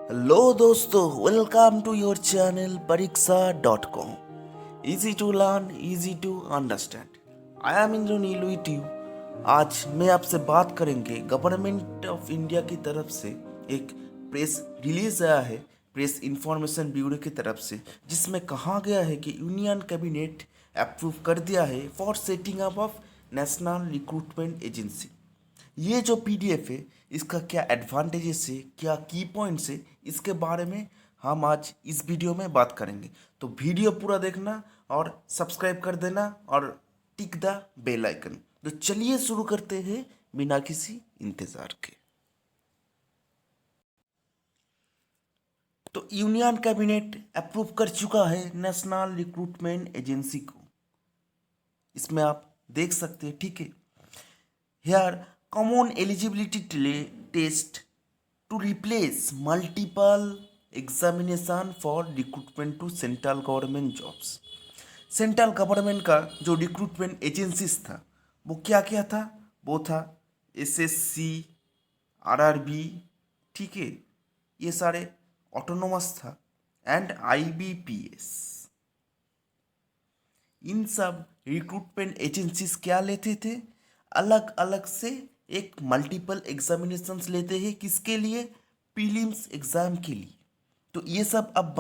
Hello दोस्तों, welcome to your channel परीक्षा.com। Easy to learn, easy to understand. I am Indraneel with you. आज मैं आपसे बात करेंगे गवर्नमेंट ऑफ इंडिया की तरफ से एक प्रेस रिलीज आया है, प्रेस इंफॉर्मेशन ब्यूरो की तरफ से, जिसमें कहा गया है कि यूनियन कैबिनेट अप्रूव कर दिया है for setting up of national recruitment agency. ये जो पीडीएफ है, इसका क्या एडवांटेजेस है, क्या की पॉइंट्स है, इसके बारे में हम आज इस वीडियो में बात करेंगे। तो वीडियो पूरा देखना और सब्सक्राइब कर देना और टिक द बेल आइकन। तो चलिए शुरू करते हैं बिना किसी इंतजार के। तो यूनियन कैबिनेट अप्रूव कर चुका है नेशनल रिक्रूटमेंट एजेंसी को। इसमें आप देख सकते हैं, ठीक है। Here, common eligibility test to replace multiple examination for recruitment to central government jobs। Central government का जो रिक्रूटमेंट एजेंसीज था वो क्या क्या था? वो था एसएससी, आरआरबी, ठीक है, ये सारे ऑटोनोमस था, एंड आईबीपीएस। इन सब रिक्रूटमेंट एजेंसीज क्या लेते थे? अलग अलग से एक मल्टीपल एग्जामिनेशंस लेते हैं। किसके लिए? प्रीलिम्स एग्जाम के लिए। तो ये सब अब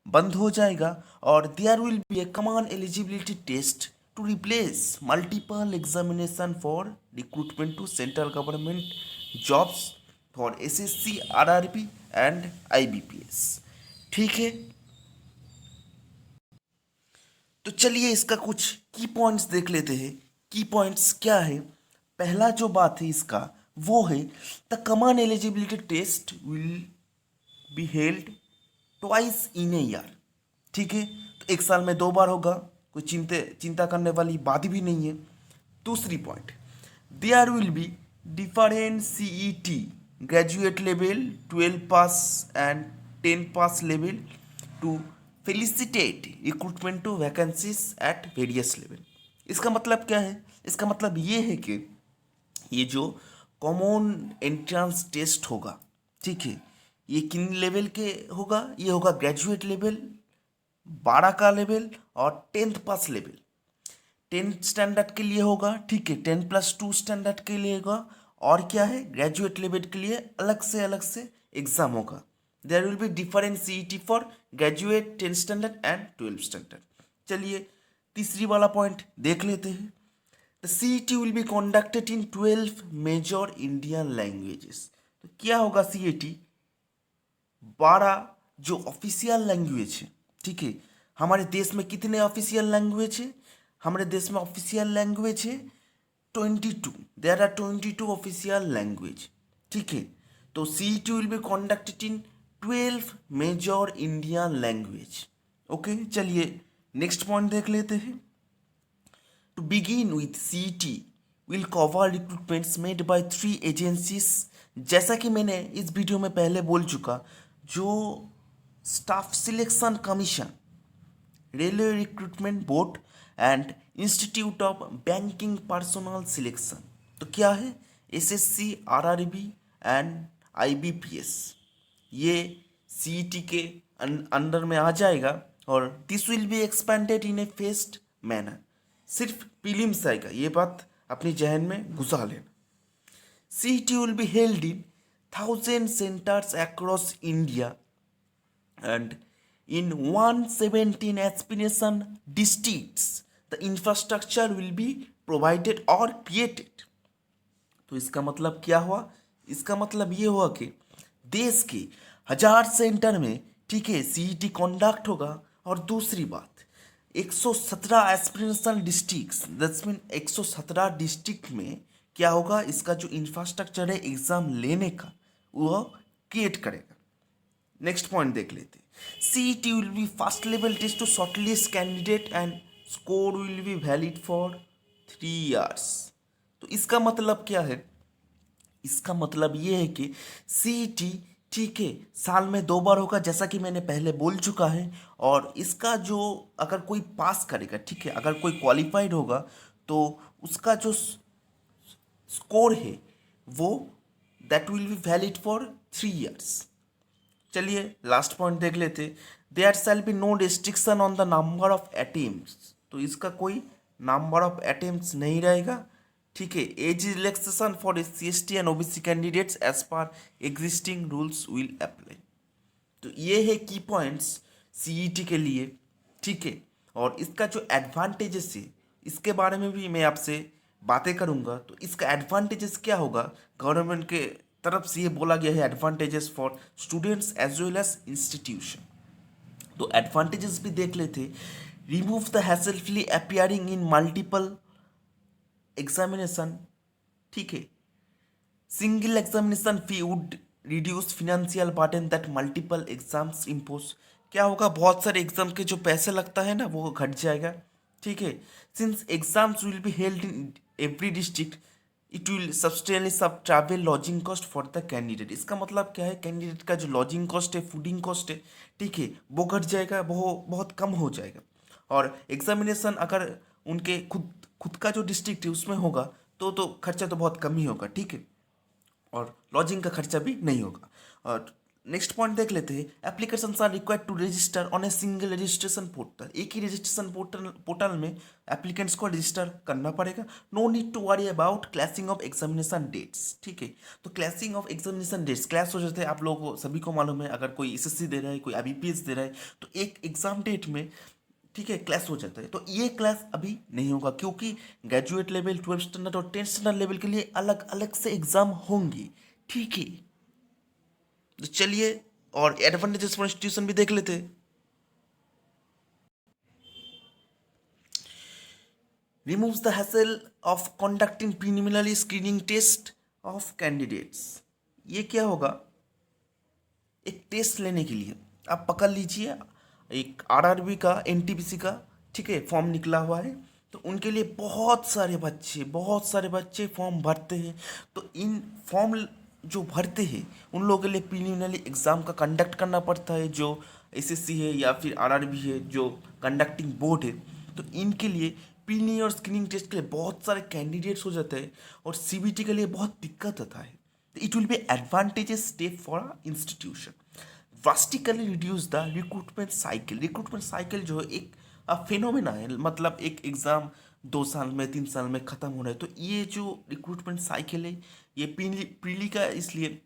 बंद हो जाएगा और there will be a common eligibility test to replace multiple examination for recruitment to central government jobs for SSC, RRB and IBPS. ठीक है, तो चलिए इसका कुछ की पॉइंट्स देख लेते हैं। की पॉइंट्स क्या है? पहला जो बात है इसका वो है the common eligibility test will be held twice in a year. ठीक है, तो एक साल में 2 बार होगा, कोई चिंता करने वाली बात भी नहीं है। दूसरी point, there will be different CET graduate level, 12 pass and 10 pass level to felicitate recruitment to vacancies at various level. इसका मतलब क्या है? इसका मतलब ये है कि ये जो कॉमन एंट्रेंस टेस्ट होगा, ठीक है, ये किन लेवल के होगा? ये होगा ग्रेजुएट लेवल, 12 का लेवल और 10th पास लेवल। 10th स्टैंडर्ड के लिए होगा, ठीक है, 10+2 स्टैंडर्ड के लिए होगा, और क्या है, ग्रेजुएट लेवल के लिए अलग से एग्जाम होगा। There will be different CET for graduate 10 standard and 12 standard. चलिए तीसरी वाला पॉइंट देख लेते हैं। The CET will be conducted in 12 major Indian languages. तो क्या होगा सीईटी? 12 जो ऑफिशियल लैंग्वेज है, ठीक है। हमारे देश में कितने ऑफिशियल लैंग्वेज है? हमारे देश में ऑफिशियल लैंग्वेज है 22। देयर आर 22 ऑफिशियल लैंग्वेज, ठीक है। तो CET will be conducted in 12 major Indian language. Okay, चलिए नेक्स्ट पॉइंट देख लेते हैं। To begin with CET will cover recruitments made by 3 agencies. जैसा कि मैंने इस वीडियो में पहले बोल चुका, जो staff selection commission, railway recruitment board and institute of banking personal selection. तो क्या है? SSC, RRB and IBPS. ये सीईटी के अंडर में आ जाएगा और this will be expanded in A faced manner. सिर्फ प्रीलिम्स आएगा, ये बात अपनी जहन में घुसा लेना। CET will be held in 1000 centres across India and in 117 aspiration districts the infrastructure will be provided or created। तो इसका मतलब क्या हुआ? इसका मतलब ये हुआ कि देश के 1000 सेंटर में, ठीक है, सीईटी कंडक्ट होगा। और दूसरी बात, 117 aspirational district, that's mean 117 district में क्या होगा? इसका जो इंफ्रास्ट्रक्चर है एग्जाम लेने का, वो क्रिएट करेगा। नेक्स्ट पॉइंट देख लेते हैं। CET will be first level test to shortlist candidate and score will be valid for 3 years। तो इसका मतलब क्या है? इसका मतलब ये है कि सीईटी, ठीक है, साल में 2 बार होगा, जैसा कि मैंने पहले बोल चुका है। और इसका जो अगर कोई पास करेगा, ठीक है, अगर कोई क्वालिफाइड होगा, तो उसका जो स्कोर है वो that will be valid for 3 years। चलिए लास्ट पॉइंट देख लेते। There shall be no restriction on the number of attempts, तो इसका कोई नंबर ऑफ अटेम्प्ट्स नहीं रहेगा। ठीक है, age relaxation for CST and OBC candidates as per existing rules will apply. तो ये है की पॉइंट्स CET के लिए। ठीक है, और इसका जो एडवांटेजेस है इसके बारे में भी मैं आपसे बातें करूंगा। तो इसका एडवांटेजेस क्या होगा, गवर्नमेंट के तरफ से ये बोला गया है advantages for students as well as institution. तो एडवांटेजेस भी देख लेते। Remove the hasslefully appearing in multiple examination. ठीक है, single examination fee would reduce financial burden that multiple exams impose. क्या होगा, बहुत सारे एग्जाम के जो पैसे लगता है ना वो घट जाएगा। ठीक है, since exams will be held in every district it will substantially sub travel lodging cost for the candidate. इसका मतलब क्या है, कैंडिडेट का जो लॉजिंग कॉस्ट है, फूडिंग कॉस्ट है, ठीक है, वो घट जाएगा, वो बहुत कम हो जाएगा। और एग्जामिनेशन अगर उनके खुद खुद का जो डिस्ट्रिक्ट है उसमें होगा तो खर्चा तो बहुत कम ही होगा। ठीक है, और लॉजिंग का खर्चा भी नहीं होगा। और नेक्स्ट पॉइंट देख लेते हैं। Applications are required to register on a single registration portal. एक ही रजिस्ट्रेशन पोर्टल में एप्लीकेंट्स को रजिस्टर करना पड़ेगा। No need to worry about clashing of examination dates. ठीक है, तो clashing of examination dates clash हो जाते हैं, आप लोगों को सभी को मालूम है। अगर कोई SSC दे रहा है, कोई IBPS दे रहा है, तो एक एग्जाम डेट में, ठीक है, क्लास हो जाता है। तो ये क्लास अभी नहीं होगा क्योंकि ग्रेजुएट लेवल, 12 स्टैंडर्ड और 10 स्टैंडर्ड लेवल के लिए अलग अलग से एग्जाम होंगे। ठीक है, तो चलिए और एडवांटेजेस फॉर इंस्टीट्यूशन भी देख लेते हैं। Removes the hassle of conducting preliminary screening test of candidates. ये क्या होगा, एक टेस्ट लेने के लिए आप पकड़ लीजिए, एक RRB का, NTPC का, ठीक है, फॉर्म निकला हुआ है। तो उनके लिए बहुत सारे बच्चे फॉर्म भरते हैं। तो इन फॉर्म जो भरते हैं उन लोगों के लिए प्रीलिमिनरी एग्ज़ाम का कंडक्ट करना पड़ता है, जो SSC है या फिर RRB है, जो कंडक्टिंग बोर्ड है। तो इनके लिए प्रीलिमिनरी और स्क्रीनिंग टेस्ट के लिए बहुत सारे कैंडिडेट्स हो जाते हैं और CBT के लिए बहुत दिक्कत आता है। It will be advantageous step for an institution. Drastically reduce the recruitment cycle. Recruitment cycle जो है एक फिनोमेना है, मतलब एक एग्ज़ाम 2 साल में, 3 साल में ख़त्म हो रहा है। तो ये जो रिक्रूटमेंट साइकिल है ये प्रीली का इसलिए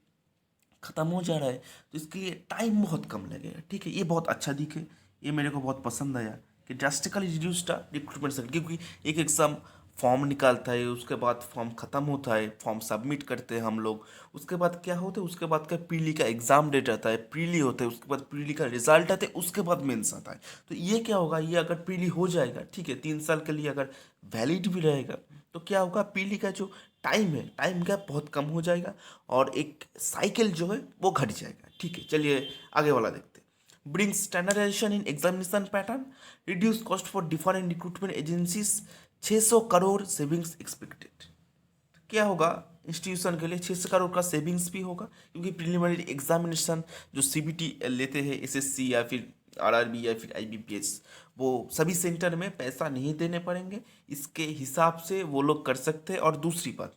ख़त्म हो जा रहा है, तो इसके लिए टाइम बहुत कम लगेगा। ठीक है, ये बहुत अच्छा दिखे, ये मेरे को बहुत पसंद आया कि drastically reduce the recruitment cycle. क्योंकि एक एग्ज़ाम फॉर्म निकालता है, उसके बाद फॉर्म ख़त्म होता है, फॉर्म सबमिट करते हैं हम लोग, उसके बाद क्या होता है, उसके बाद का प्रीली का एग्ज़ाम डेट आता है, प्रीली होता है, उसके बाद प्रीली का रिजल्ट आता है, उसके बाद मेंस आता है। तो ये क्या होगा, ये अगर प्रीली हो जाएगा, ठीक है, 3 साल के लिए अगर वैलिड भी रहेगा, तो क्या होगा, प्रीली का जो टाइम है, टाइम गैप बहुत कम हो जाएगा और एक साइकिल जो है वो घट जाएगा। ठीक है, चलिए आगे वाला देखते हैं। Bring standardisation in examination pattern, reduce cost for different recruitment agencies, 600 crore savings expected. क्या होगा, इंस्टीट्यूशन के लिए 600 करोड़ का सेविंग्स भी होगा, क्योंकि प्रीलिमिनरी एग्जामिनेशन जो CBT लेते हैं, SSC या फिर RRB या फिर IBPS, वो सभी सेंटर में पैसा नहीं देने पड़ेंगे, इसके हिसाब से वो लोग कर सकते हैं। और दूसरी बात,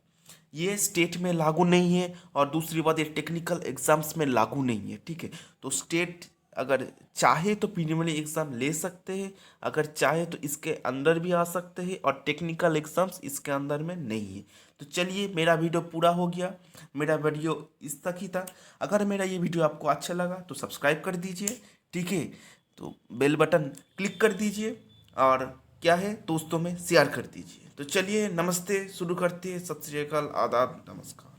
ये स्टेट में लागू नहीं है, और दूसरी बात ये टेक्निकल एग्जाम्स में लागू नहीं है। ठीक है, तो स्टेट अगर चाहे तो प्रीलिमिनरी एग्ज़ाम ले सकते हैं, अगर चाहे तो इसके अंदर भी आ सकते हैं, और टेक्निकल एग्ज़ाम्स इसके अंदर में नहीं है। तो चलिए मेरा वीडियो पूरा हो गया, मेरा वीडियो इस तक ही था। अगर मेरा ये वीडियो आपको अच्छा लगा तो सब्सक्राइब कर दीजिए, ठीक है, तो बेल बटन क्लिक कर दीजिए, और क्या है, दोस्तों में शेयर कर दीजिए। तो चलिए नमस्ते, शुरू करते हैं। सत श्री अकाल, आदाब, नमस्कार।